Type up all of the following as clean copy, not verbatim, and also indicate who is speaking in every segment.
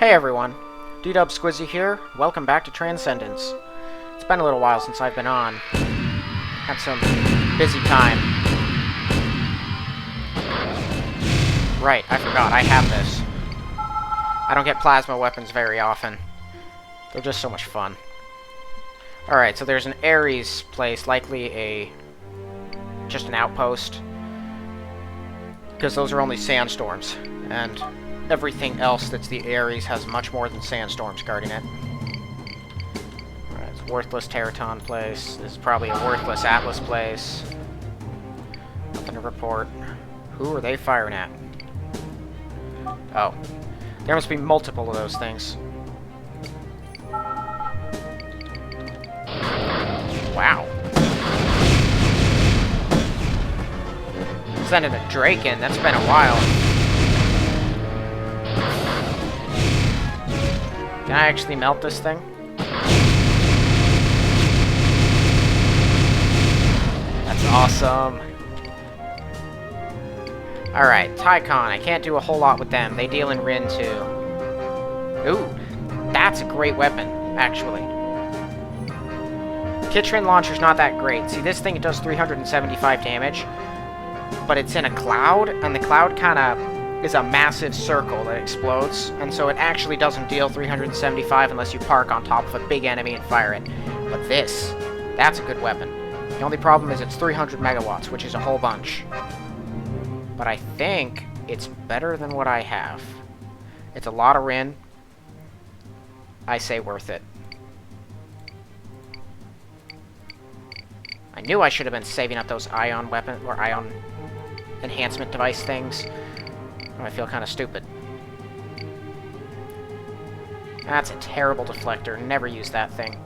Speaker 1: Hey everyone, D-Dub Squizzy here. Welcome back to Transcendence. It's been a little while since I've been on. Had some busy time. Right, I forgot, I have this. I don't get plasma weapons very often. They're just so much fun. Alright, so there's an Ares place, likely just an outpost. Because those are only sandstorms. And everything else that's the Ares has much more than sandstorms guarding it. Alright, it's a worthless Teraton place. This is probably a worthless Atlas place. Nothing to report. Who are they firing at? Oh. There must be multiple of those things. Wow. Sending a Drake in, that's been a while. Can I actually melt this thing? That's awesome. Alright, Tycon. I can't do a whole lot with them. They deal in Rin too. Ooh, that's a great weapon, actually. Kitrin Launcher's not that great. See, this thing does 375 damage, but it's in a cloud, and the cloud kind of is a massive circle that explodes, and so it actually doesn't deal 375 unless you park on top of a big enemy and fire it. But this, that's a good weapon. The only problem is it's 300 megawatts, which is a whole bunch. But I think it's better than what I have. It's a lot of Rin. I say worth it. I knew I should have been saving up those ion weapon or ion enhancement device things. I feel kind of stupid. That's a terrible deflector. Never use that thing.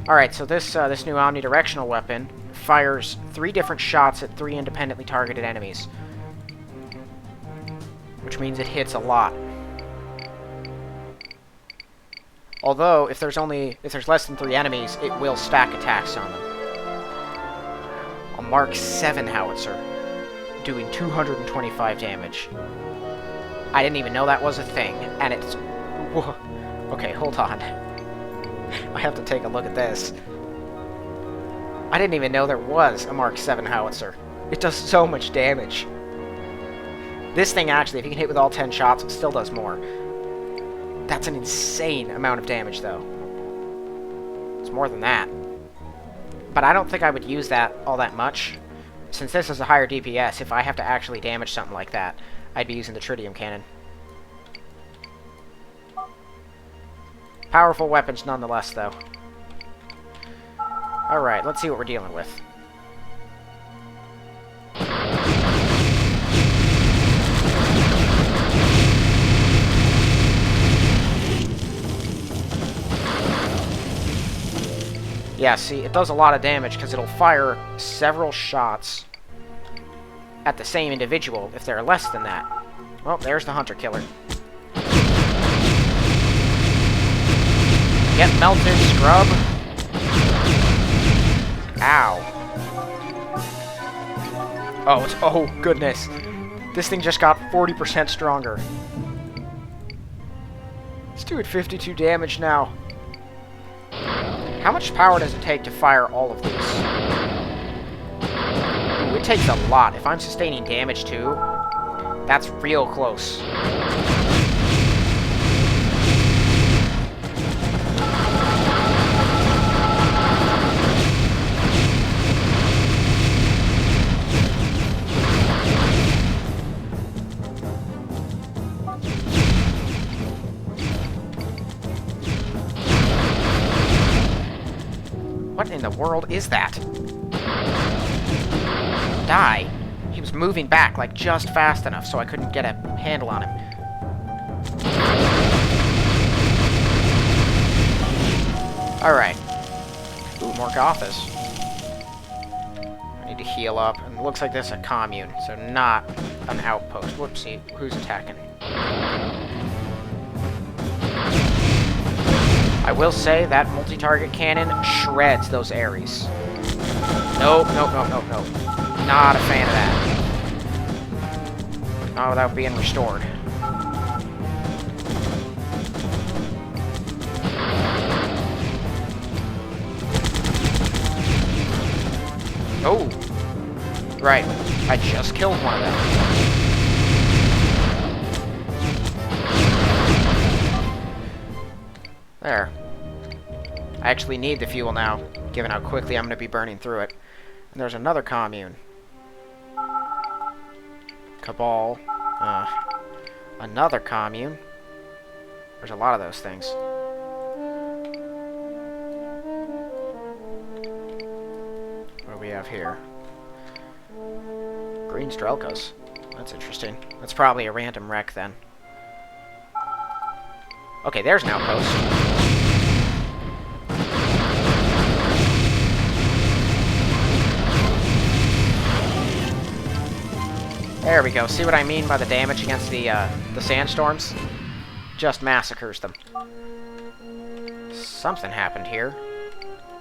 Speaker 1: Alright, so this new omnidirectional weapon fires 3 different shots at 3 independently targeted enemies. Which means it hits a lot. Although, if there's less than 3 enemies, it will stack attacks on them. A Mark 7 howitzer, doing 225 damage. I didn't even know that was a thing, and it's... Whoa. Okay, hold on. I have to take a look at this. I didn't even know there was a Mark 7 howitzer. It does so much damage. This thing actually, if you can hit with all 10 shots, it still does more. That's an insane amount of damage, though. It's more than that. But I don't think I would use that all that much. Since this is a higher DPS, if I have to actually damage something like that, I'd be using the tritium cannon. Powerful weapons nonetheless, though. Alright, let's see what we're dealing with. Yeah, see, it does a lot of damage because it'll fire several shots at the same individual if there are less than that. Well, there's the hunter killer. Get melted, scrub. Ow. Oh, goodness. This thing just got 40% stronger. It's doing 52 damage now. How much power does it take to fire all of these? Ooh, it takes a lot. If I'm sustaining damage too, that's real close. What in the world is that? Die. He was moving back, like, just fast enough so I couldn't get a handle on him. Alright. Ooh, more Gothas. I need to heal up. And it looks like this is a commune, so not an outpost. Whoopsie. Who's attacking? I will say that multi-target cannon shreds those Ares. Nope. Not a fan of that. Oh, without being restored. Oh! Right. I just killed one of them. There. I actually need the fuel now, given how quickly I'm going to be burning through it. And there's another commune. Cabal. Another commune. There's a lot of those things. What do we have here? Green Strelkas. That's interesting. That's probably a random wreck, then. Okay, there's an outpost. There we go. See what I mean by the damage against the sandstorms? Just massacres them. Something happened here.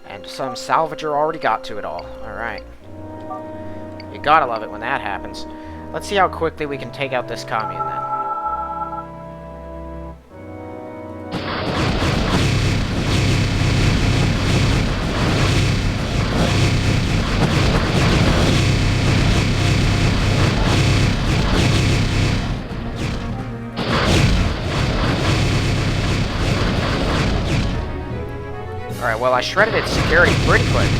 Speaker 1: And some salvager already got to it all. Alright. You gotta love it when that happens. Let's see how quickly we can take out this commune, then. Alright, well, I shredded its security pretty quick.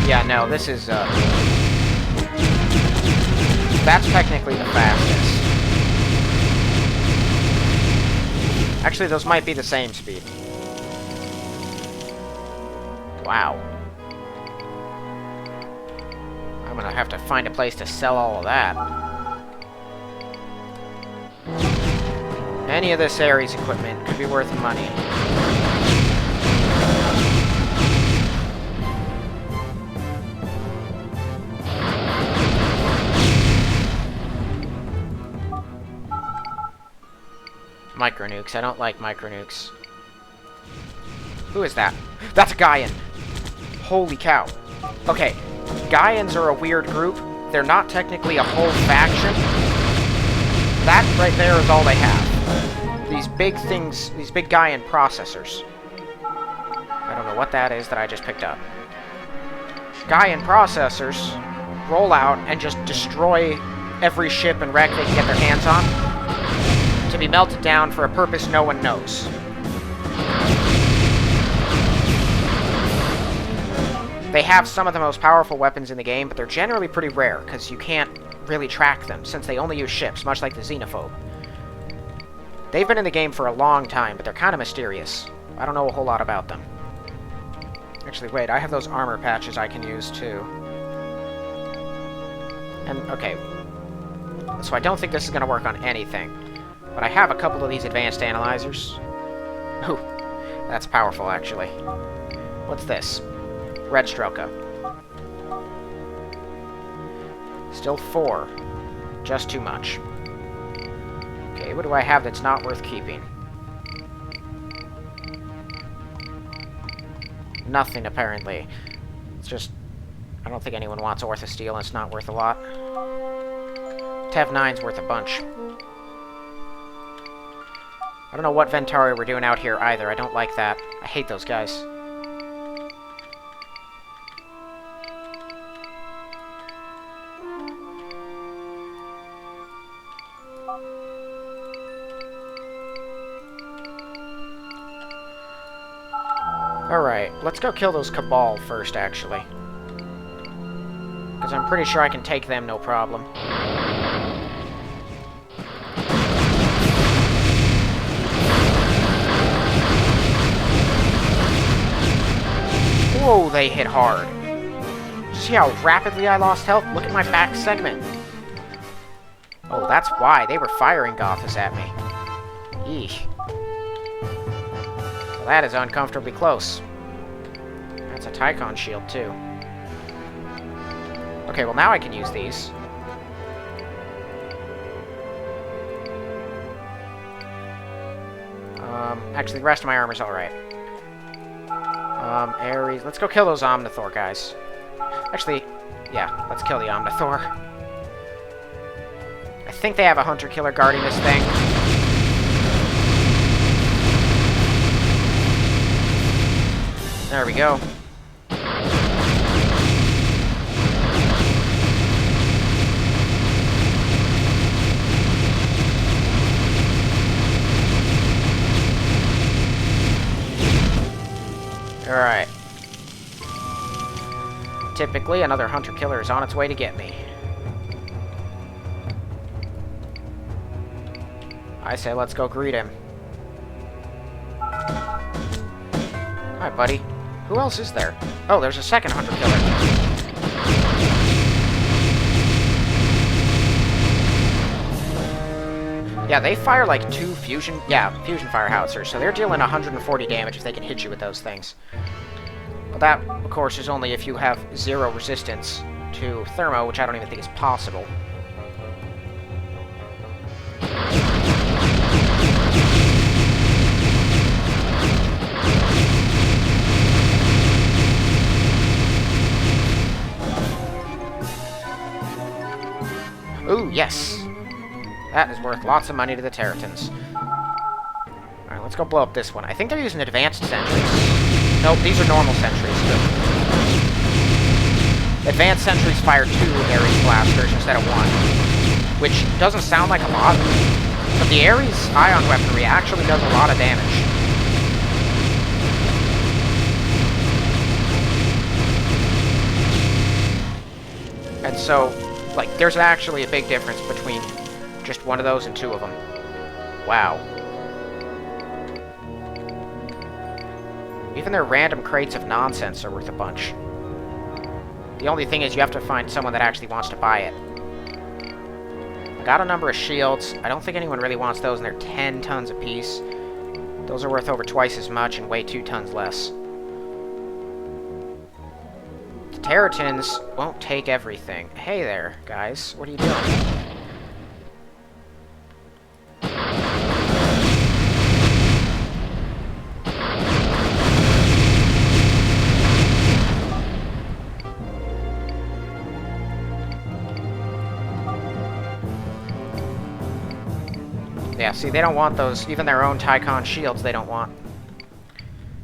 Speaker 1: Yeah, no, this is, that's technically the fastest. Actually, those might be the same speed. Wow. I'm gonna have to find a place to sell all of that. Any of this Ares equipment could be worth money. Micronukes. I don't like micronukes. Who is that? That's a Gaian! Holy cow. Okay, Gaians are a weird group. They're not technically a whole faction. That right there is all they have. These big things, these big Gaian processors. I don't know what that is that I just picked up. Gaian processors roll out and just destroy every ship and wreck they can get their hands on, to be melted down for a purpose no one knows. They have some of the most powerful weapons in the game, but they're generally pretty rare, because you can't really track them, since they only use ships, much like the Xenophobe. They've been in the game for a long time, but they're kind of mysterious. I don't know a whole lot about them. Actually, wait, I have those armor patches I can use, too. And, okay. So I don't think this is going to work on anything. But I have a couple of these advanced analyzers. Ooh, that's powerful, actually. What's this? Red Strelka. Still 4. Just too much. Okay, what do I have that's not worth keeping? Nothing, apparently. It's just... I don't think anyone wants Orthosteel, and it's not worth a lot. Tev 9's worth a bunch. I don't know what Ventari we're doing out here, either. I don't like that. I hate those guys. Alright, let's go kill those Cabal first, actually. Because I'm pretty sure I can take them no problem. Whoa, they hit hard. See how rapidly I lost health? Look at my back segment. Oh, that's why. They were firing Gothas at me. Eesh. Well, that is uncomfortably close. That's a Tychon shield, too. Okay, well now I can use these. Actually, the rest of my armor's alright. Ares. Let's go kill those Omnithor guys. Actually, yeah, let's kill the Omnithor. I think they have a Hunter-Killer guarding this thing. There we go. Alright. Typically, another Hunter-Killer is on its way to get me. I say let's go greet him. Hi, buddy. Who else is there? Oh, there's a second Hunter-Killer. Yeah, they fire like two fusion fire howitzers, so they're dealing 140 damage if they can hit you with those things. But that, of course, is only if you have 0 resistance to thermo, which I don't even think is possible. Ooh, yes! That is worth lots of money to the Terratons. Alright, let's go blow up this one. I think they're using advanced sentries. Nope, these are normal sentries. Advanced sentries fire 2 Ares blasters instead of 1. Which doesn't sound like a lot, but the Ares ion weaponry actually does a lot of damage. And so, like, there's actually a big difference between just one of those and 2 of them. Wow. Even their random crates of nonsense are worth a bunch. The only thing is you have to find someone that actually wants to buy it. I got a number of shields. I don't think anyone really wants those, and they're 10 tons apiece. Those are worth over twice as much and weigh 2 tons less. The Terratons won't take everything. Hey there, guys. What are you doing? Yeah, see, they don't want those. Even their own Tycon shields they don't want.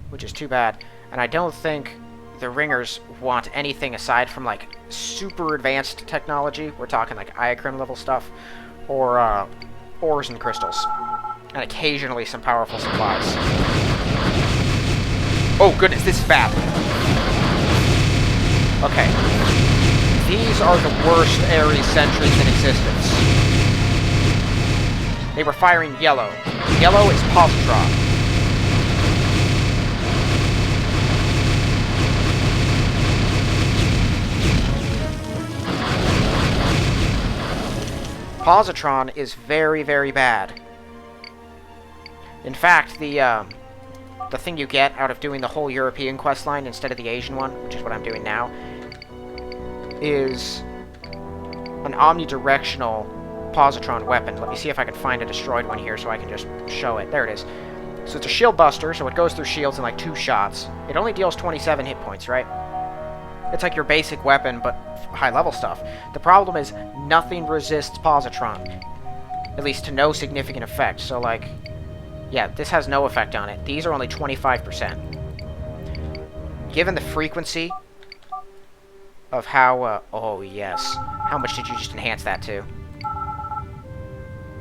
Speaker 1: Which is too bad. And I don't think the Ringers want anything aside from, like, super advanced technology. We're talking, like, Iacrim level stuff. Or, ores and crystals. And occasionally some powerful supplies. Oh, goodness, this is bad. Okay. These are the worst Ares sentries in existence. They were firing yellow. Yellow is positron. Positron is very, very bad. In fact, the thing you get out of doing the whole European questline instead of the Asian one, which is what I'm doing now, is an omnidirectional positron weapon. Let me see if I can find a destroyed one here so I can just show it. There it is. So it's a shield buster, so it goes through shields in like 2 shots. It only deals 27 hit points, right? It's like your basic weapon, but high-level stuff. The problem is nothing resists positron. At least to no significant effect. So, like, yeah, this has no effect on it. These are only 25%. Given the frequency of how, oh, yes. How much did you just enhance that to?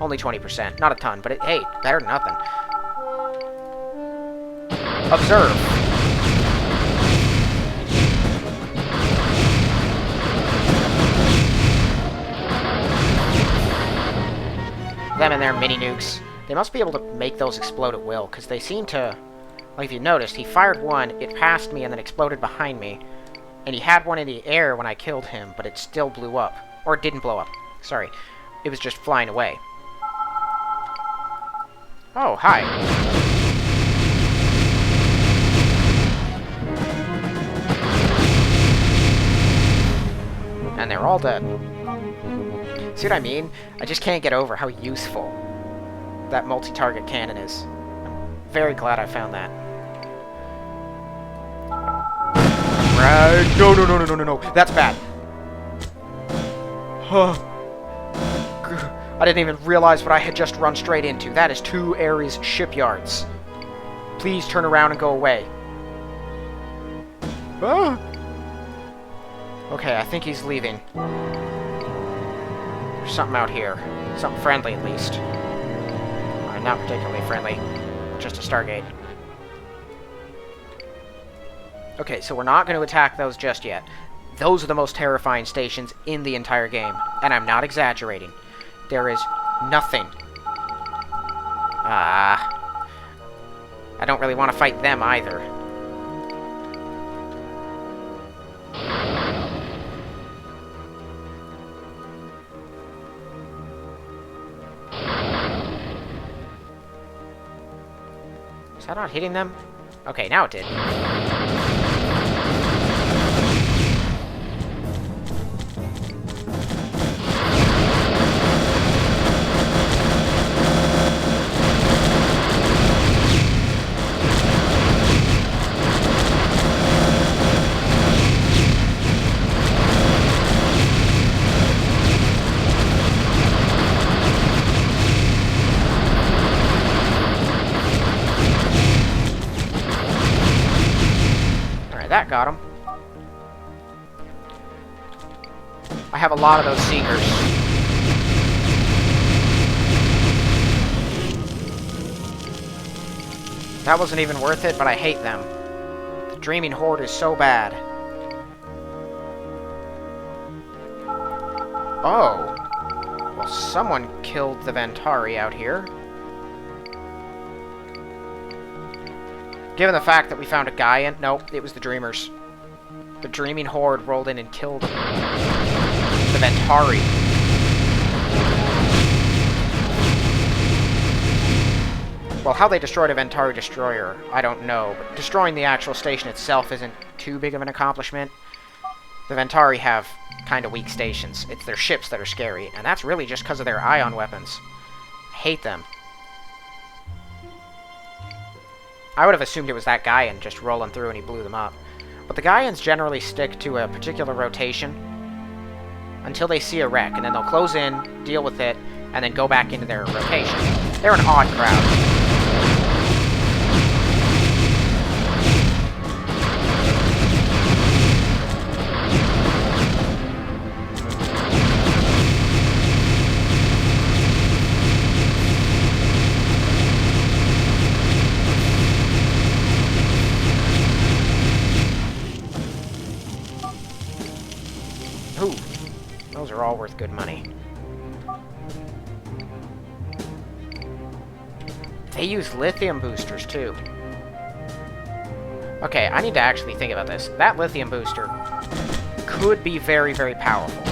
Speaker 1: Only 20%. Not a ton, but hey, better than nothing. Observe. Them and their mini nukes. They must be able to make those explode at will, because they seem to... Like, if you noticed, he fired one, it passed me, and then exploded behind me. And he had one in the air when I killed him, but it still blew up. Or it didn't blow up. Sorry. It was just flying away. Oh, hi. And they're all dead. See what I mean? I just can't get over how useful that multi-target cannon is. I'm very glad I found that. Right. No, no, no, no, no, no, no. That's bad. I didn't even realize what I had just run straight into. That is 2 Ares shipyards. Please turn around and go away. Ah. Okay, I think he's leaving. There's something out here. Something friendly, at least. Not particularly friendly. Just a Stargate. Okay, so we're not going to attack those just yet. Those are the most terrifying stations in the entire game. And I'm not exaggerating. There is nothing. I don't really want to fight them either. Is that not hitting them? Okay, now it did. That got him. I have a lot of those Seekers. That wasn't even worth it, but I hate them. The Dreaming Horde is so bad. Oh. Well, someone killed the Ventari out here. Given the fact that we found a guy in... Nope, it was the Dreamers. The Dreaming Horde rolled in and killed the Ventari. Well, how they destroyed a Ventari destroyer, I don't know. But destroying the actual station itself isn't too big of an accomplishment. The Ventari have kind of weak stations. It's their ships that are scary. And that's really just because of their ion weapons. I hate them. I would have assumed it was that Gaian just rolling through and he blew them up. But the Gaians generally stick to a particular rotation until they see a wreck, and then they'll close in, deal with it, and then go back into their rotation. They're an odd crowd. Those are all worth good money. They use lithium boosters, too. Okay, I need to actually think about this. That lithium booster could be very, very powerful.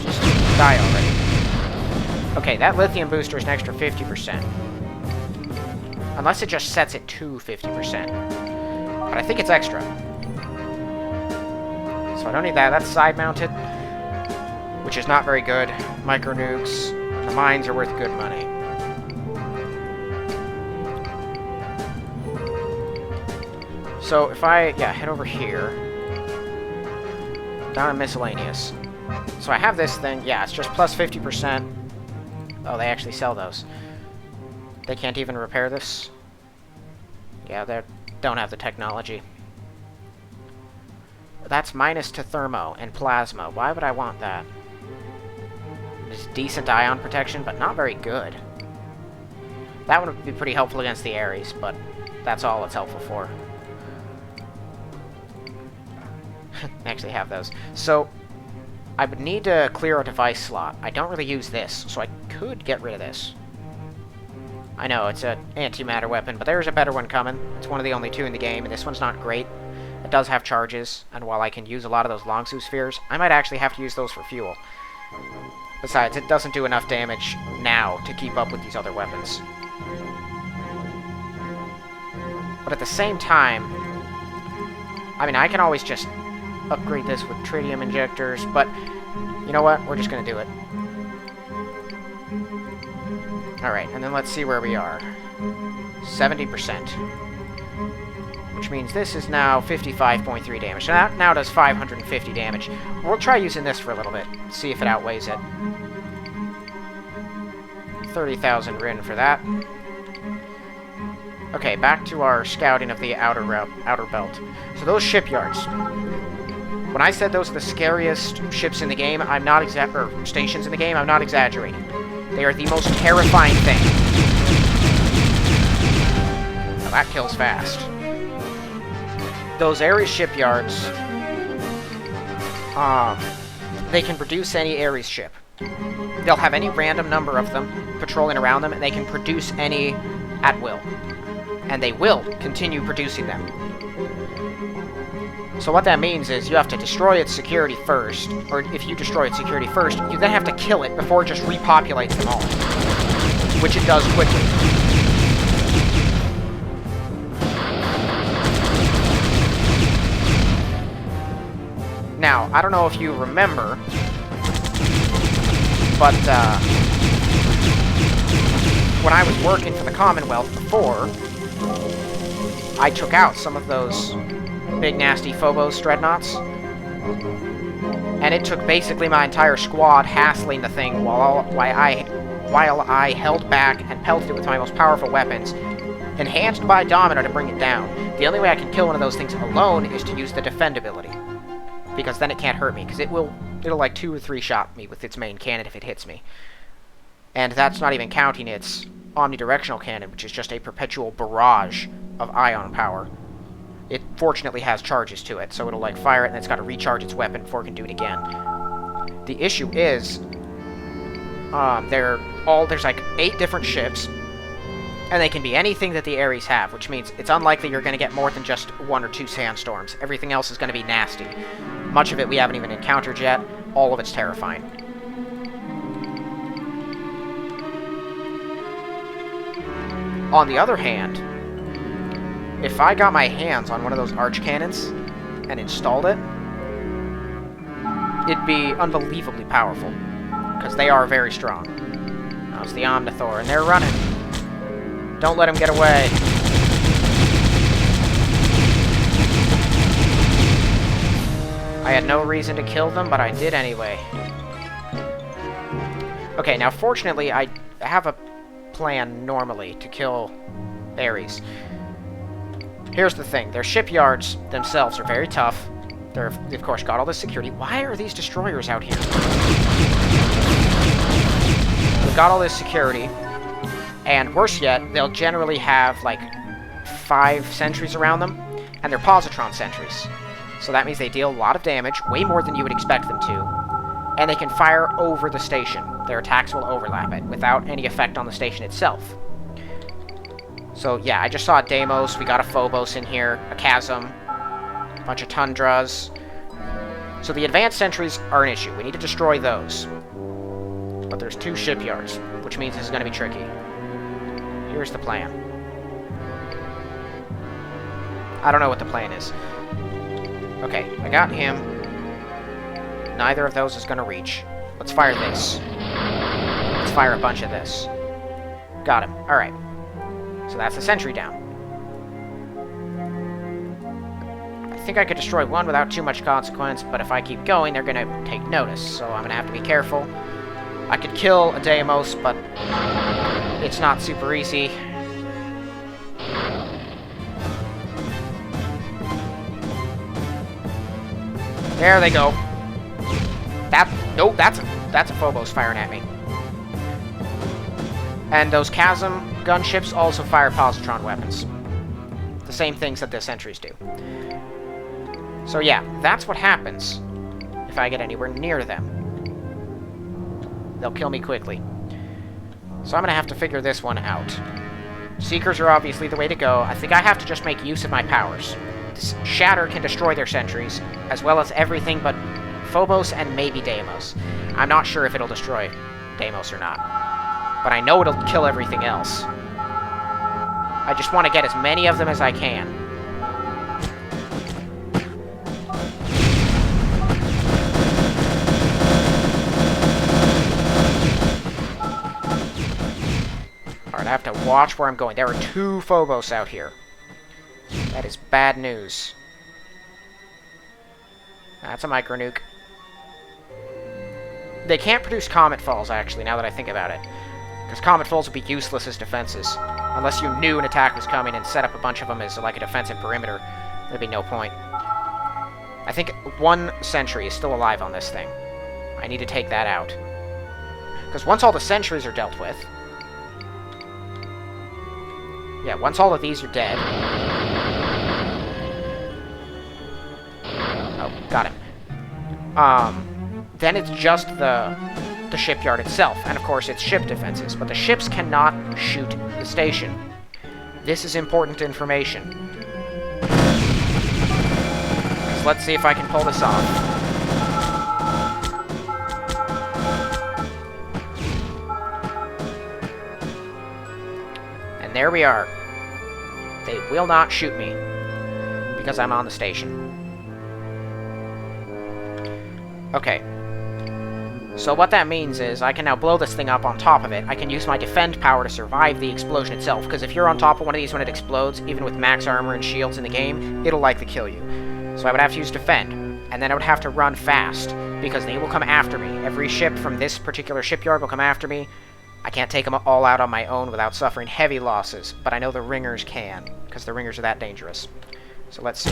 Speaker 1: Just die already. Okay, that lithium booster is an extra 50%. Unless it just sets it to 50%. But I think it's extra. So I don't need that. That's side-mounted, which is not very good. Micro nukes. The mines are worth good money. So if I, head over here. Down in miscellaneous. So I have this thing. Yeah, it's just plus 50%. Oh, they actually sell those. They can't even repair this. Yeah, they don't have the technology. That's minus to thermo and plasma. Why would I want that? It's decent ion protection, but not very good. That one would be pretty helpful against the Ares, but that's all it's helpful for. I actually have those. So, I would need to clear a device slot. I don't really use this, so I could get rid of this. I know, it's an antimatter weapon, but there's a better one coming. It's one of the only 2 in the game, and this one's not great. It does have charges, and while I can use a lot of those Longsu spheres, I might actually have to use those for fuel. Besides, it doesn't do enough damage now to keep up with these other weapons. But at the same time, I mean, I can always just upgrade this with tritium injectors, but you know what? We're just going to do it. Alright, and then let's see where we are. 70%. Which means this is now 55.3 damage. So that now does 550 damage. We'll try using this for a little bit, see if it outweighs it. 30,000 Rin for that. Okay, back to our scouting of the outer belt. So those shipyards. When I said those are the scariest ships in the game, I'm not or stations in the game, I'm not exaggerating. They are the most terrifying thing. Now that kills fast. Those Ares shipyards, they can produce any Ares ship. They'll have any random number of them patrolling around them, and they can produce any at will. And they will continue producing them. So what that means is you have to destroy its security first, or if you destroy its security first, you then have to kill it before it just repopulates them all. Which it does quickly. Now, I don't know if you remember, but when I was working for the Commonwealth before, I took out some of those big nasty Phobos dreadnoughts, and it took basically my entire squad hassling the thing while I held back and pelted it with my most powerful weapons, enhanced by Domino to bring it down. The only way I can kill one of those things alone is to use the defend ability, because then it can't hurt me, because it'll like 2 or 3 shot me with its main cannon if it hits me. And that's not even counting its omnidirectional cannon, which is just a perpetual barrage of ion power. It fortunately has charges to it, so it'll like fire it and it's got to recharge its weapon before it can do it again. The issue is, there's like 8 different ships, and they can be anything that the Ares have, which means it's unlikely you're going to get more than just 1 or 2 sandstorms. Everything else is going to be nasty. Much of it we haven't even encountered yet. All of it's terrifying. On the other hand, if I got my hands on one of those arch cannons and installed it, it'd be unbelievably powerful, because they are very strong. That was the Omnithor, and they're running. Don't let him get away. I had no reason to kill them, but I did anyway. Okay, now fortunately I have a plan normally to kill Ares. Here's the thing, their shipyards themselves are very tough. They've of course got all this security. Why are these destroyers out here? They've got all this security, and worse yet, they'll generally have like 5 sentries around them, and they're positron sentries. So that means they deal a lot of damage, way more than you would expect them to, and they can fire over the station. Their attacks will overlap it, without any effect on the station itself. So yeah, I just saw a Deimos, we got a Phobos in here, a Chasm, a bunch of Tundras. So the advanced sentries are an issue, we need to destroy those. But there's 2 shipyards, which means this is going to be tricky. Here's the plan. I don't know what the plan is. Okay, I got him. Neither of those is going to reach. Let's fire this. Let's fire a bunch of this. Got him. Alright. So that's the sentry down. I think I could destroy one without too much consequence, but if I keep going, they're going to take notice, so I'm going to have to be careful. I could kill a Deimos, but it's not super easy. There they go. Nope, that's a Phobos firing at me. And those Chasm gunships also fire positron weapons. The same things that the sentries do. So yeah, that's what happens if I get anywhere near them. They'll kill me quickly. So I'm gonna have to figure this one out. Seekers are obviously the way to go. I think I have to just make use of my powers. Shatter can destroy their sentries, as well as everything but Phobos and maybe Deimos. I'm not sure if it'll destroy Deimos or not, but I know it'll kill everything else. I just want to get as many of them as I can. Alright, gonna have to watch where I'm going. There are 2 Phobos out here. That is bad news. That's a micro nuke. They can't produce Comet Falls, actually, now that I think about it. Because Comet Falls would be useless as defenses. Unless you knew an attack was coming and set up a bunch of them as like a defensive perimeter. There'd be no point. I think 1 sentry is still alive on this thing. I need to take that out. Because once all the sentries are dealt with... Yeah, once all of these are dead... Oh, got him. Then it's just the shipyard itself, and of course it's ship defenses, but the ships cannot shoot the station. This is important information. So let's see if I can pull this off. And there we are. They will not shoot me, because I'm on the station. Okay. So what that means is I can now blow this thing up on top of it. I can use my defend power to survive the explosion itself, because if you're on top of one of these when it explodes, even with max armor and shields in the game, it'll likely kill you. So I would have to use defend, and then I would have to run fast, because they will come after me. Every ship from this particular shipyard will come after me. I can't take them all out on my own without suffering heavy losses, but I know the ringers can, because the ringers are that dangerous. So let's see.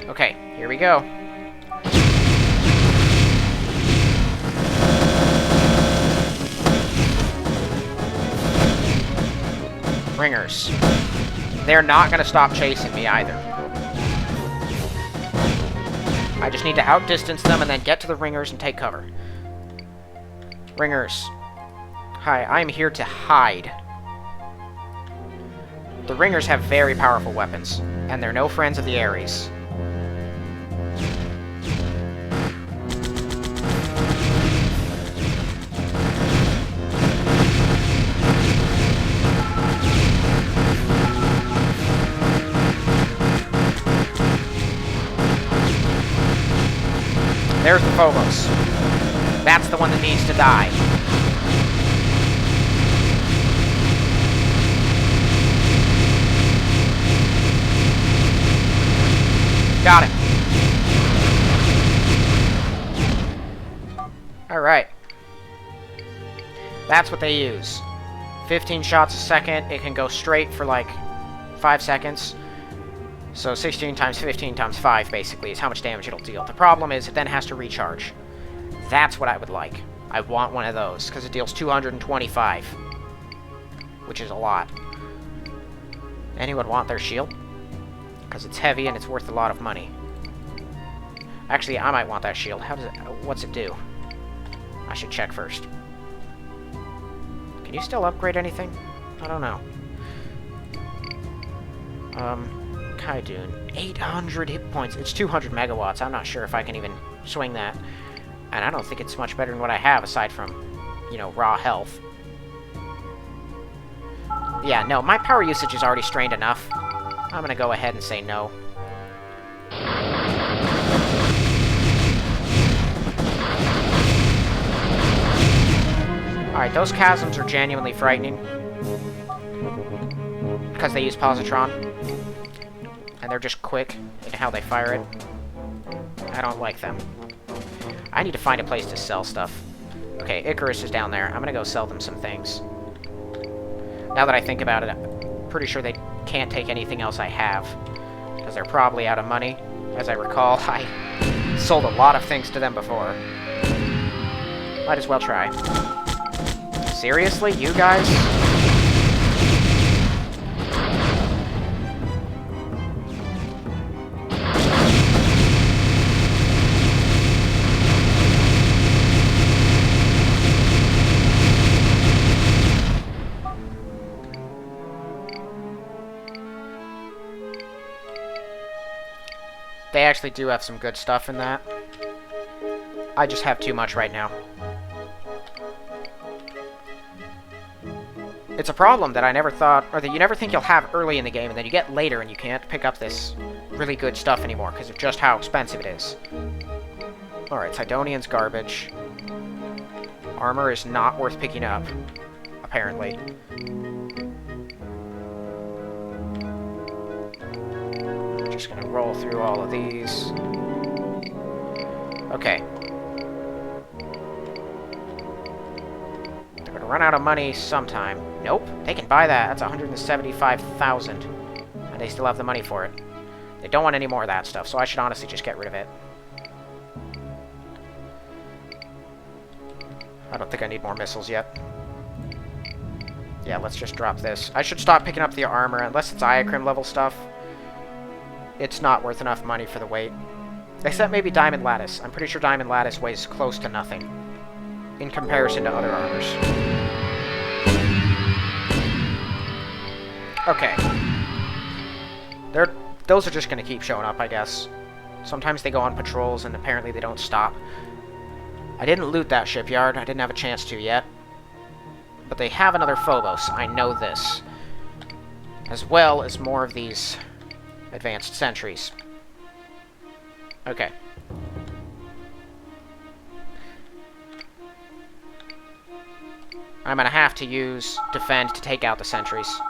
Speaker 1: Okay, here we go. Ringers. They're not gonna stop chasing me either. I just need to outdistance them and then get to the ringers and take cover. Ringers. Hi, I'm here to hide. The ringers have very powerful weapons, and they're no friends of the Ares. There's the Phobos. That's the one that needs to die. Got it. Alright. That's what they use. 15 shots a second. It can go straight for like 5 seconds. So 16 times 15 times 5, basically, is how much damage it'll deal. The problem is it then has to recharge. That's what I would like. I want one of those, because it deals 225. Which is a lot. Anyone want their shield? Because it's heavy and it's worth a lot of money. Actually, I might want that shield. How does it... What's it do? I should check first. Can you still upgrade anything? I don't know. Kaidoon. 800 hit points. It's 200 megawatts. I'm not sure if I can even swing that. And I don't think it's much better than what I have, aside from, you know, raw health. Yeah, no, my power usage is already strained enough. I'm gonna go ahead and say no. Alright, those chasms are genuinely frightening. Because they use positron. And they're just quick in how they fire it. I don't like them. I need to find a place to sell stuff. Okay, Icarus is down there. I'm gonna go sell them some things. Now that I think about it, I'm pretty sure they can't take anything else I have. Because they're probably out of money. As I recall, I sold a lot of things to them before. Might as well try. Seriously? You guys? They actually do have some good stuff in that. I just have too much right now. It's a problem that I never thought, or that you never think you'll have early in the game, and then you get later and you can't pick up this really good stuff anymore because of just how expensive it is. Alright, Sidonian's garbage. Armor is not worth picking up, apparently. Just gonna roll through all of these. Okay. They're gonna run out of money sometime. Nope, they can buy that. That's 175,000. And they still have the money for it. They don't want any more of that stuff, so I should honestly just get rid of it. I don't think I need more missiles yet. Yeah, let's just drop this. I should stop picking up the armor, unless it's Iacrim level stuff. It's not worth enough money for the weight. Except maybe Diamond Lattice. I'm pretty sure Diamond Lattice weighs close to nothing in comparison to other armors. Okay. Those are just going to keep showing up, I guess. Sometimes they go on patrols, and apparently they don't stop. I didn't loot that shipyard. I didn't have a chance to yet. But they have another Phobos. I know this. As well as more of these advanced sentries. Okay. I'm gonna have to use defend to take out the sentries.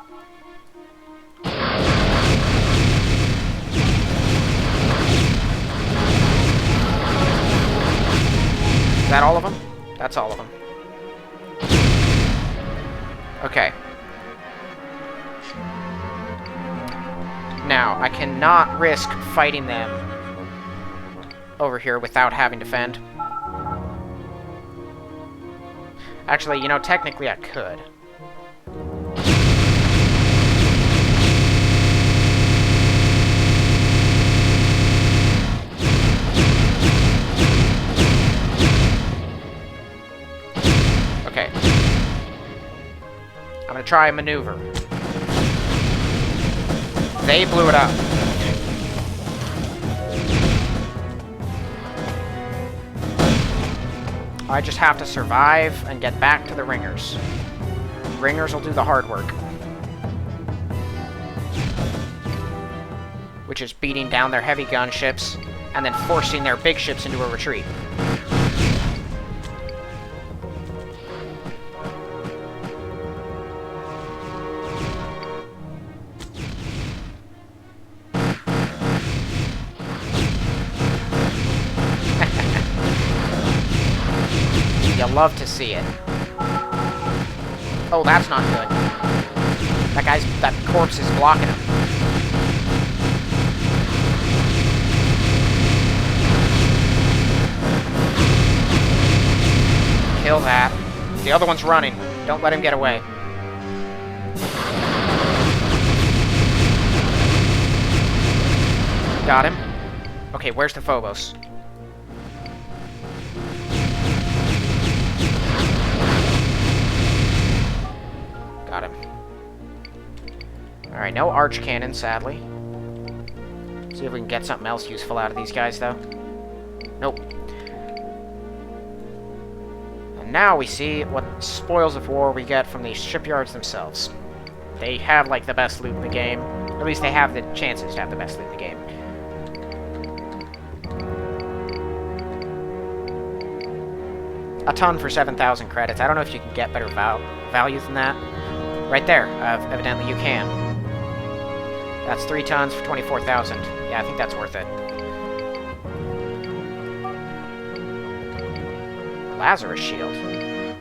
Speaker 1: Is that all of them? That's all of them. Okay. Now, I cannot risk fighting them over here without having to defend. Actually, you know, technically I could. Okay. I'm gonna try a maneuver. They blew it up. I just have to survive and get back to the Ringers. Ringers will do the hard work. Which is beating down their heavy gunships and then forcing their big ships into a retreat. You'll love to see it. Oh, that's not good. That corpse is blocking him. Kill that. The other one's running. Don't let him get away. Got him. Okay, where's the Phobos? Got him. Alright, no arch cannon, sadly. See if we can get something else useful out of these guys, though. Nope. And now we see what spoils of war we get from these shipyards themselves. They have, like, the best loot in the game. At least they have the chances to have the best loot in the game. A ton for 7,000 credits. I don't know if you can get better value than that. Right there. Evidently you can. That's 3 tons for 24,000. Yeah, I think that's worth it. Lazarus shield.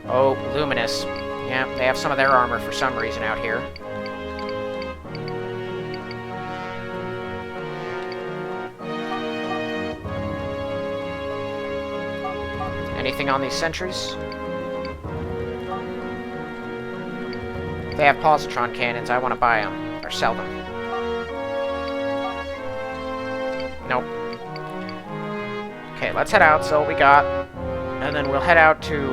Speaker 1: Oh, Luminous. Yeah, they have some of their armor for some reason out here. Anything on these sentries? They have positron cannons. I want to buy them. Or sell them. Nope. Okay, let's head out, so what we got. And then we'll head out to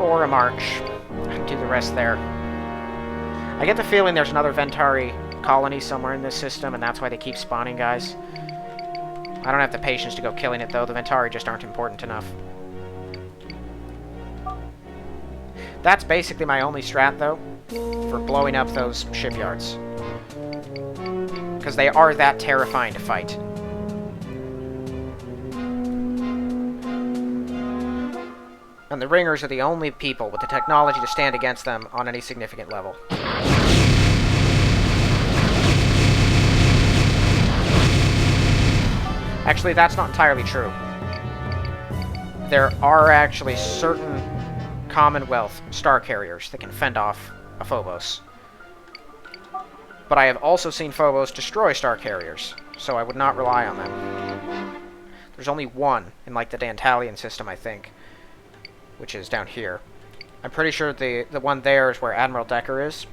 Speaker 1: Aura March and do the rest there. I get the feeling there's another Ventari colony somewhere in this system, and that's why they keep spawning guys. I don't have the patience to go killing it, though. The Ventari just aren't important enough. That's basically my only strat, though. for blowing up those shipyards. Because they are that terrifying to fight. And the Ringers are the only people with the technology to stand against them on any significant level. Actually, that's not entirely true. There are actually certain Commonwealth star carriers that can fend off a Phobos. But I have also seen Phobos destroy star carriers, so I would not rely on them. There's only one in, like, the Dantalian system, I think, which is down here. I'm pretty sure the one there is where Admiral Decker is.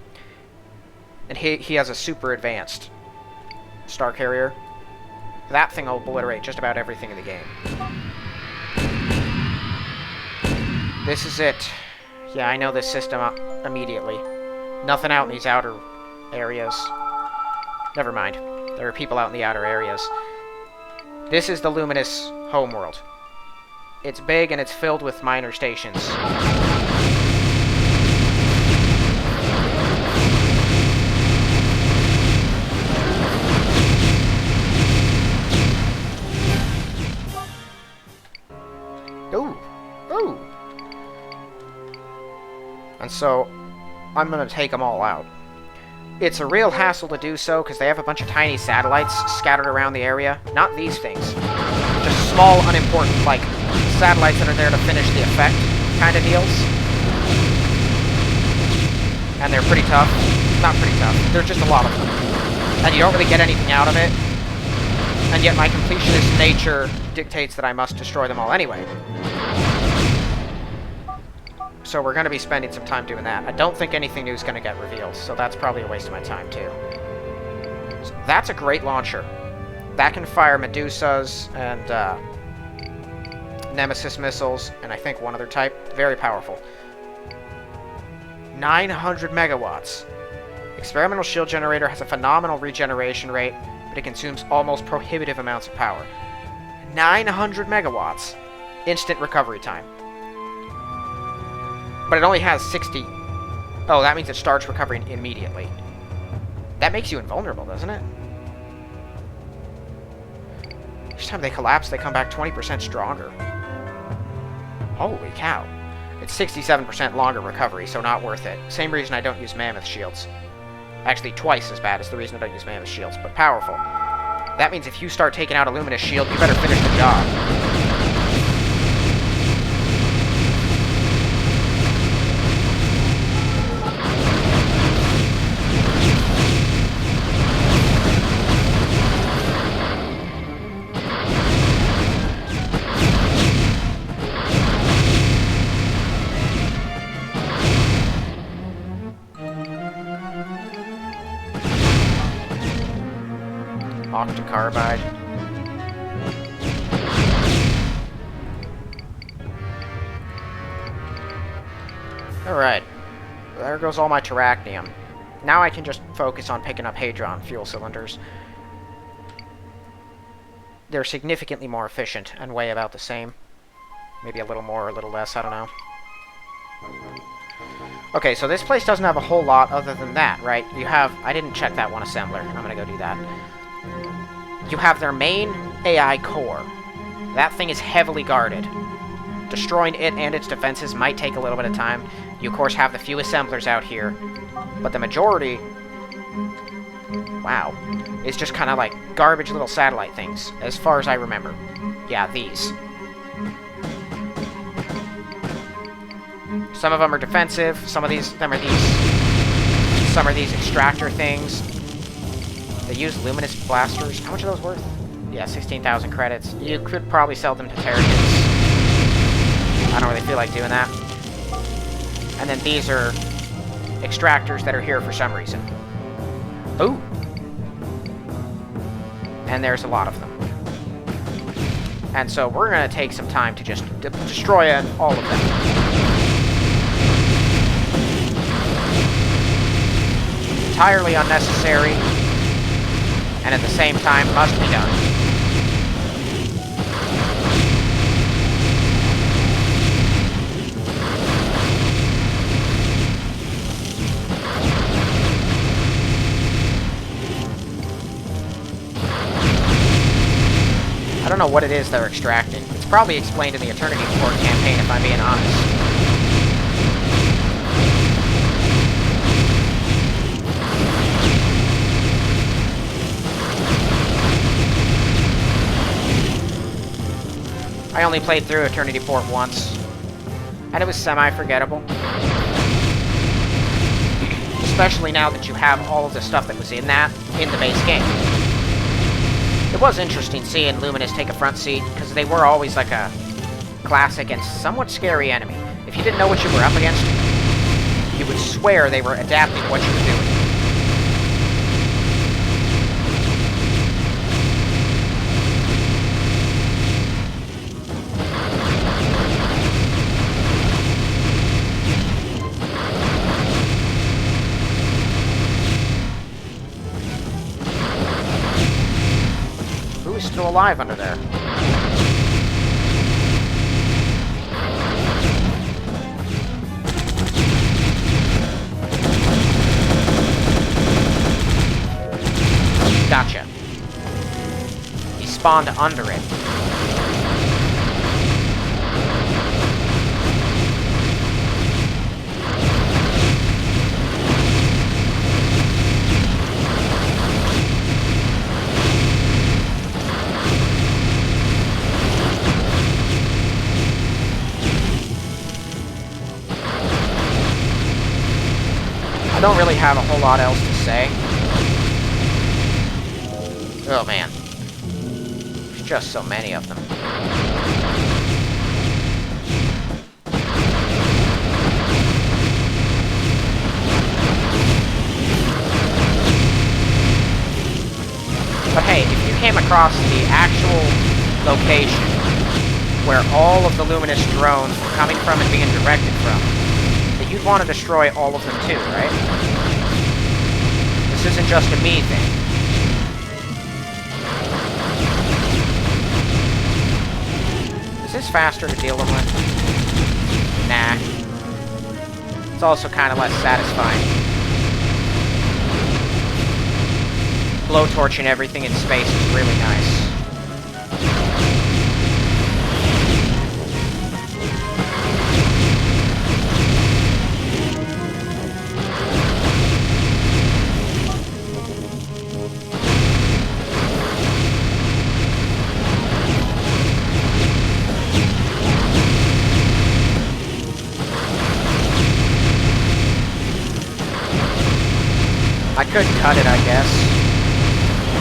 Speaker 1: And he has a super advanced star carrier. That thing will obliterate just about everything in the game. This is it. Yeah, I know this system immediately. Nothing out in these outer areas. Never mind. There are people out in the outer areas. This is the Luminous homeworld. It's big and it's filled with minor stations. Ooh. Ooh. And so, I'm gonna take them all out. It's a real hassle to do so, because they have a bunch of tiny satellites scattered around the area. Not these things. Just small, unimportant, like, satellites that are there to finish the effect kind of deals. And they're pretty tough. Not pretty tough. There's just a lot of them. And you don't really get anything out of it. And yet my completionist nature dictates that I must destroy them all anyway. So we're going to be spending some time doing that. I don't think anything new is going to get revealed, so that's probably a waste of my time, too. So that's a great launcher. That can fire Medusas and Nemesis missiles, and I think one other type. Very powerful. 900 megawatts. Experimental shield generator has a phenomenal regeneration rate, but it consumes almost prohibitive amounts of power. 900 megawatts. Instant recovery time. But it only has 60... Oh, that means it starts recovering immediately. That makes you invulnerable, doesn't it? Each time they collapse, they come back 20% stronger. Holy cow. It's 67% longer recovery, so not worth it. Same reason I don't use mammoth shields. Actually, twice as bad as the reason I don't use mammoth shields, but powerful. That means if you start taking out a Luminous shield, you better finish the job. Octocarbide. Alright. There goes all my Terracnium. Now I can just focus on picking up Hadron fuel cylinders. They're significantly more efficient and weigh about the same. Maybe a little more or a little less, I don't know. Okay, so this place doesn't have a whole lot other than that, right? You have... I didn't check that one assembler. I'm gonna go do that. You have their main AI core. That thing is heavily guarded. Destroying it and its defenses might take a little bit of time. You, of course, have the few assemblers out here. But the majority... Wow. Is just kind of like garbage little satellite things, as far as I remember. Yeah, these. Some of them are defensive, some of them are these... Some are these extractor things. They use Luminous blasters. How much are those worth? Yeah, 16,000 credits. You could probably sell them to Terrians. I don't really feel like doing that. And then these are extractors that are here for some reason. Ooh! And there's a lot of them. And so we're going to take some time to just destroy all of them. Entirely unnecessary. And at the same time, must be done. I don't know what it is they're extracting. It's probably explained in the Eternity Port campaign, if I'm being honest. I only played through Eternity Port once, and it was semi-forgettable. Especially now that you have all of the stuff that was in the base game. It was interesting seeing Luminous take a front seat, because they were always like a classic and somewhat scary enemy. If you didn't know what you were up against, you would swear they were adapting what you were doing. Still alive under there. Gotcha. He spawned under it. I don't really have a whole lot else to say. Oh man. There's just so many of them. But hey, if you came across the actual location where all of the Luminous drones were coming from and being directed from, you'd want to destroy all of them too, right? This isn't just a me thing. Is this faster to deal with? Nah. It's also kind of less satisfying. Blowtorching everything in space is really nice. I could cut it, I guess.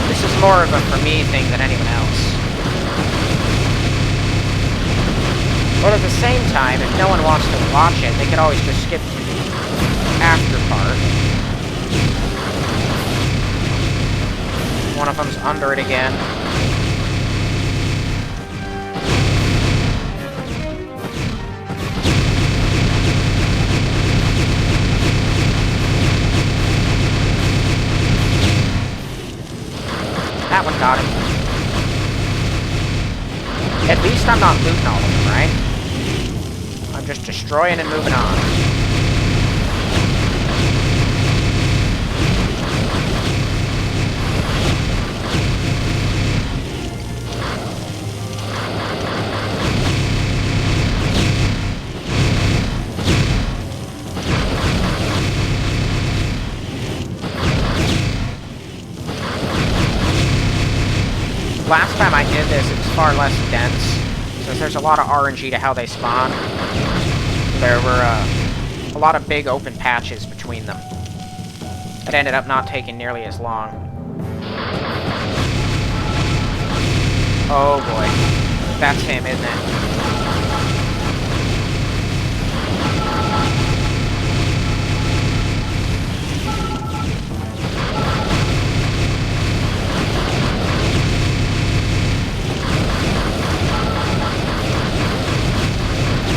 Speaker 1: This is more of a for me thing than anyone else. But at the same time, if no one wants to watch it, they could always just skip to the after part. One of them's under it again. That one got him. At least I'm not looting all of them, right? I'm just destroying and moving on. Last time I did this, it was far less dense, since there's a lot of RNG to how they spawn. There were a lot of big open patches between them. It ended up not taking nearly as long. Oh boy. That's him, isn't it?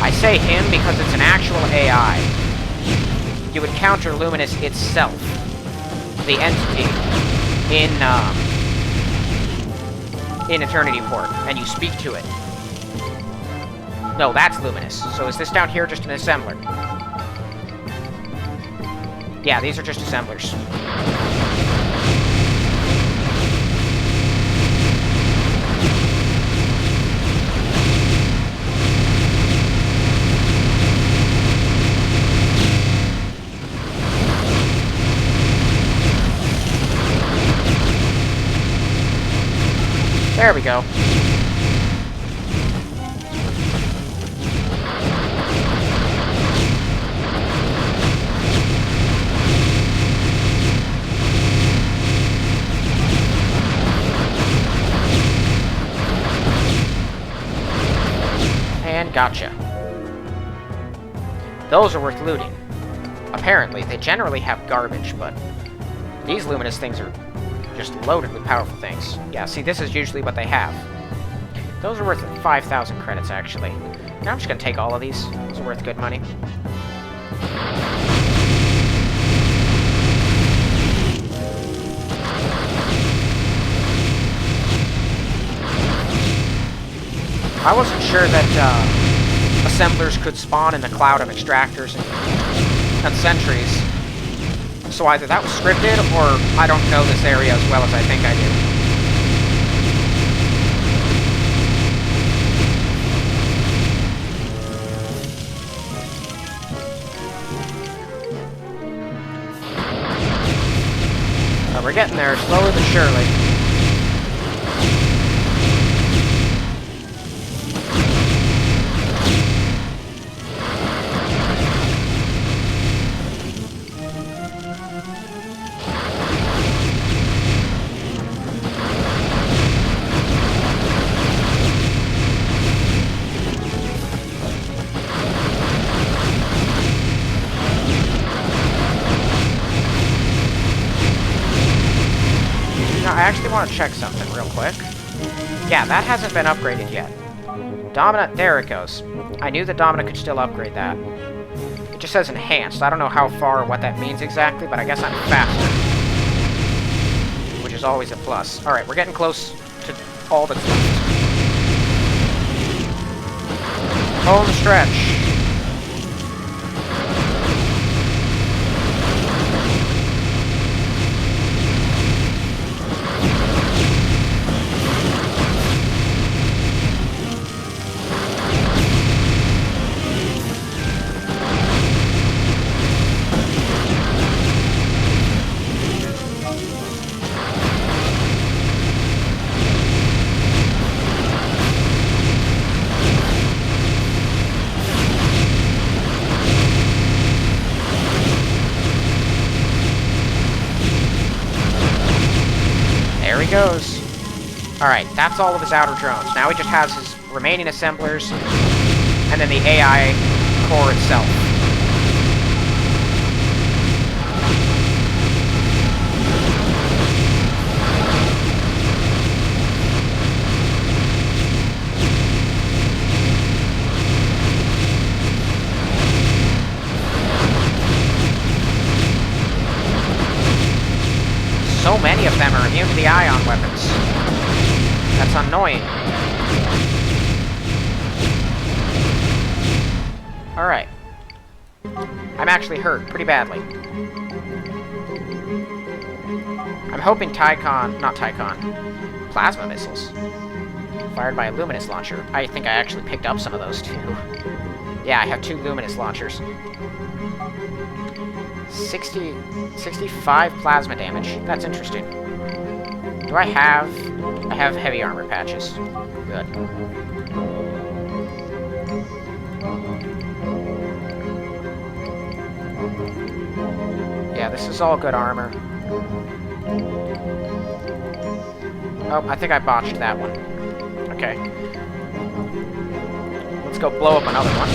Speaker 1: I say him because it's an actual AI. You encounter Luminous itself, the entity, in Eternity Port, and you speak to it. No, that's Luminous. So is this down here just an assembler? Yeah, these are just assemblers. There we go. And gotcha. Those are worth looting. Apparently, they generally have garbage, but these Luminous things are just loaded with powerful things. Yeah, see, this is usually what they have. Those are worth 5,000 credits, actually. Now I'm just gonna take all of these. Those are worth good money. I wasn't sure that assemblers could spawn in the cloud of extractors and sentries. So either that was scripted, or I don't know this area as well as I think I do. But we're getting there, slowly but surely. I actually want to check something real quick. Yeah, that hasn't been upgraded yet. Dominant, there it goes. I knew the Dominant could still upgrade that. It just says enhanced. I don't know how far or what that means exactly, but I guess I'm faster. Which is always a plus. Alright, we're getting close to all that's left. Home stretch. There he goes. Alright, that's all of his outer drones. Now he just has his remaining assemblers, and then the AI core itself. So many of them are immune to the ion weapons. That's annoying. Alright. I'm actually hurt pretty badly. I'm hoping plasma missiles. Fired by a Luminous launcher. I think I actually picked up some of those too. Yeah, I have 2 Luminous launchers. 65 plasma damage. That's interesting. Do I have heavy armor patches. Good. Yeah, this is all good armor. Oh, I think I botched that one. Okay. Let's go blow up another one.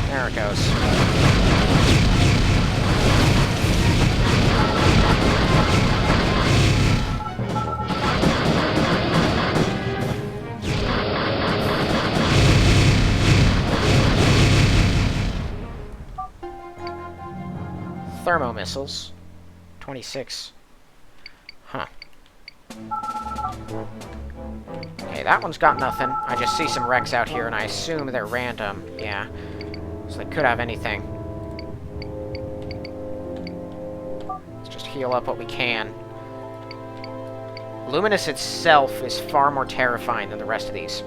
Speaker 1: There it goes. Thermo missiles. 26. Huh. Okay, that one's got nothing. I just see some wrecks out here, and I assume they're random. Yeah. So they could have anything. Let's just heal up what we can. Luminous itself is far more terrifying than the rest of these.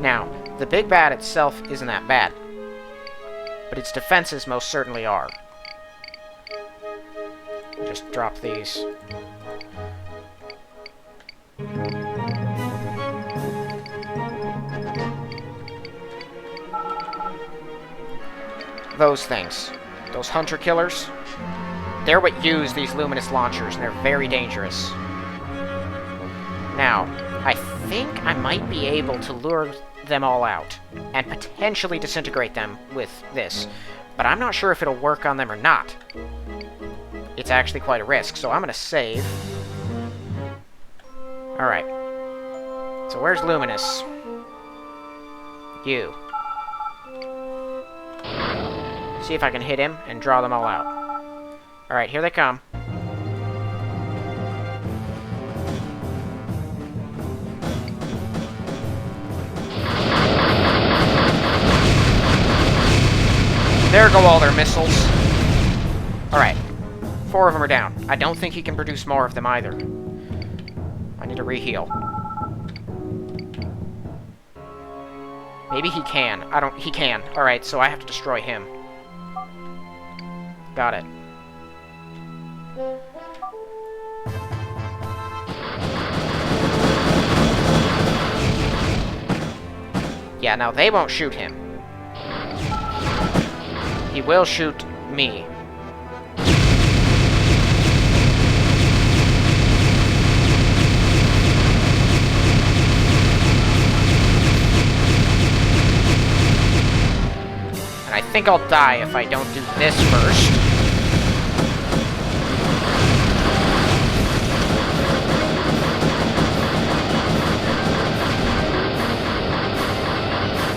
Speaker 1: Now, the big bad itself isn't that bad, but its defenses most certainly are. Just drop these. Those things. Those hunter killers. They're what use these Luminous launchers, and they're very dangerous. Now, I think I might be able to lure them all out, and potentially disintegrate them with this. But I'm not sure if it'll work on them or not. It's actually quite a risk, so I'm gonna save. Alright. So where's Luminous? You. See if I can hit him and draw them all out. Alright, here they come. There go all their missiles. Alright. 4 of them are down. I don't think he can produce more of them either. I need to re-heal. Maybe he can. He can. Alright, so I have to destroy him. Got it. Yeah, now they won't shoot him. He will shoot me. And I think I'll die if I don't do this first.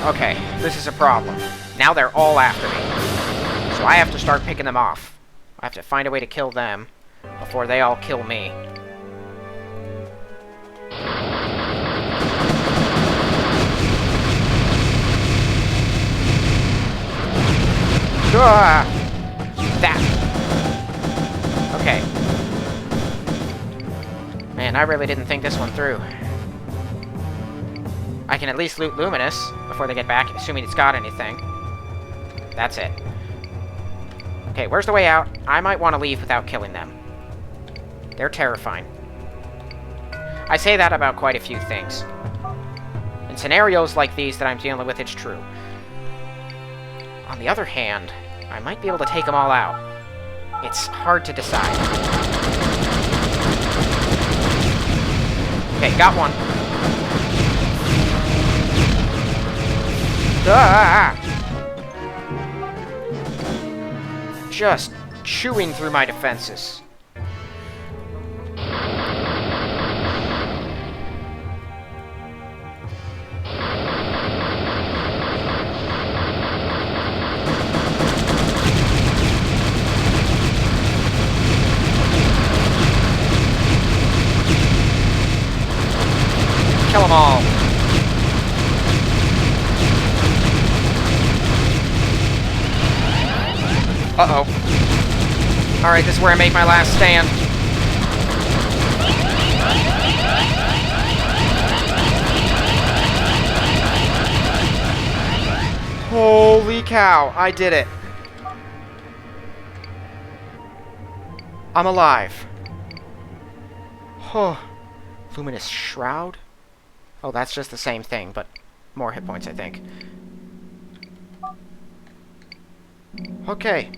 Speaker 1: Okay, this is a problem. Now they're all after me. So I have to start picking them off. I have to find a way to kill them before they all kill me. That. Okay. Man, I really didn't think this one through. I can at least loot Luminous before they get back, assuming it's got anything. That's it. Okay, where's the way out? I might want to leave without killing them. They're terrifying. I say that about quite a few things. In scenarios like these that I'm dealing with, it's true. On the other hand, I might be able to take them all out. It's hard to decide. Okay, got one. Ah! Just chewing through my defenses. Kill them all. Uh-oh. Alright, this is where I make my last stand. Holy cow, I did it. I'm alive. Oh, Luminous Shroud? Oh, that's just the same thing, but more hit points, I think. Okay.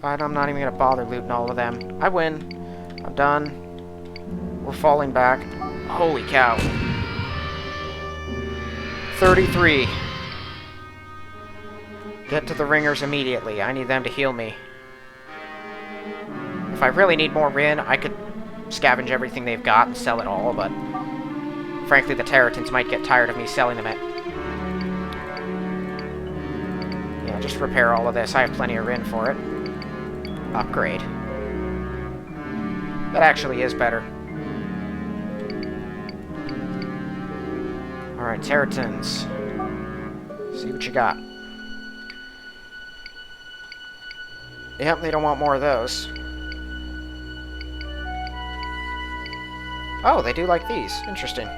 Speaker 1: Alright, I'm not even gonna bother looting all of them. I win. I'm done. We're falling back. Holy cow. 33. Get to the ringers immediately. I need them to heal me. If I really need more Rin, I could scavenge everything they've got and sell it all, but frankly, the Terratons might get tired of me selling them it. Yeah, just repair all of this. I have plenty of Rin for it. Upgrade. That actually is better. Alright, Terratons. See what you got. Yep, they don't want more of those. Oh, they do like these. Interesting.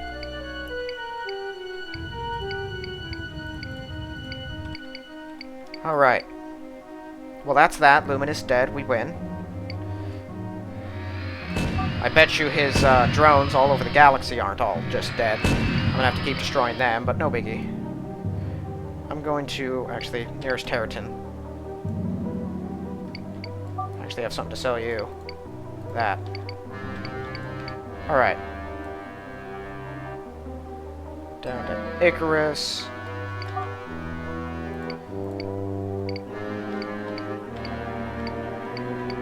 Speaker 1: Alright. Well, that's that. Luminous dead. We win. I bet you his drones all over the galaxy aren't all just dead. I'm gonna have to keep destroying them, but no biggie. I'm going to... Actually, nearest Territon. Actually, I have something to sell you. That. Alright. Down to Icarus.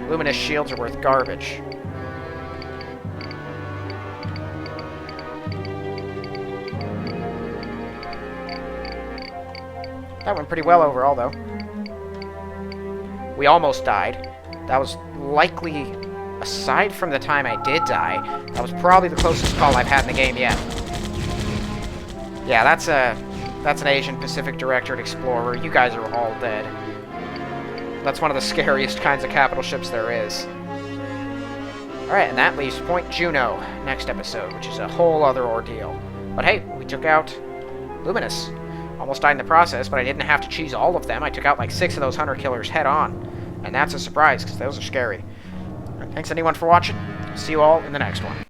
Speaker 1: Luminous shields are worth garbage. That went pretty well overall, though. We almost died. That was likely, aside from the time I did die, that was probably the closest call I've had in the game yet. Yeah, that's an Asian Pacific Directorate Explorer. You guys are all dead. That's one of the scariest kinds of capital ships there is. Alright, and that leaves Point Juno next episode, which is a whole other ordeal. But hey, we took out Luminous. Almost died in the process, but I didn't have to cheese all of them. I took out like 6 of those hunter killers head on. And that's a surprise, because those are scary. Thanks anyone for watching. See you all in the next one.